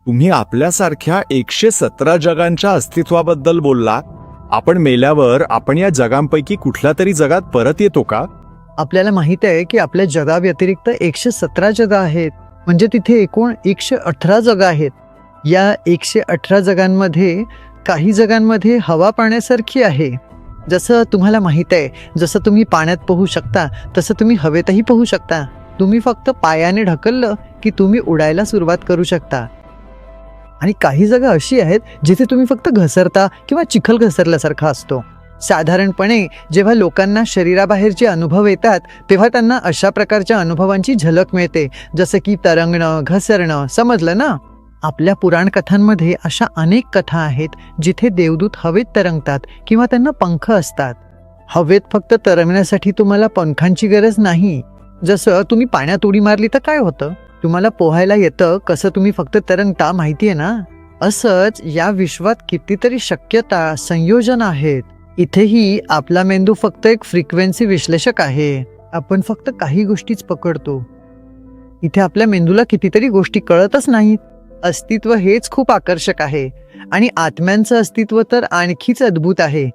तुम्ही आपल्यासारख्या 117 जगांच्या अस्तित्वाबद्दल बोलला. आपण मेल्यावर आपण या जगांपैकी कुठल्या तरी जगात परत येतो का? आपल्याला माहित आहे की आपल्या जगाव्यतिरिक्त 117 जगा आहेत, म्हणजे तिथे एकूण 118 जगा आहेत. या 118 जगांमध्ये काही जगांमध्ये हवा पाण्यासारखी आहे. जसं तुम्हाला माहित आहे, जसं तुम्ही पाण्यात पोहू शकता तसं तुम्ही हवेतही पोहू शकता. तुम्ही फक्त पायाने ढकललं की तुम्ही उडायला सुरुवात करू शकता. आणि काही जागा अशी आहेत जिथे तुम्ही फक्त घसरता किंवा चिखल घसरल्यासारखा असतो. साधारणपणे जेव्हा लोकांना शरीराबाहेरचे अनुभव येतात तेव्हा त्यांना अशा प्रकारच्या अनुभवांची झलक मिळते, जसं की तरंगणं, घसरणं. समजलं ना? आपल्या पुराण कथांमध्ये अशा अनेक कथा आहेत जिथे देवदूत हवेत तरंगतात किंवा त्यांना पंख असतात. हवेत फक्त तरंगण्यासाठी तुम्हाला पंखांची गरज नाही. जसं तुम्ही पाण्यात उडी मारली तर काय होतं? तुम्हाला पोहायला येतं कसं तुम्ही फक्त तरंगता, माहिती आहे ना? असंच या विश्वात कितीतरी शक्यता, संयोजन आहेत. इथेही आपला मेंदू फक्त एक फ्रिक्वेन्सी विश्लेषक आहे. आपण फक्त काही गोष्टीच पकडतो. इथे आपल्या मेंदूला कितीतरी गोष्टी कळतच नाहीत. अस्तित्व हेच खूप आकर्षक आहे आणि आत्म्यांचं अस्तित्व तर आणखीच अद्भुत आहे.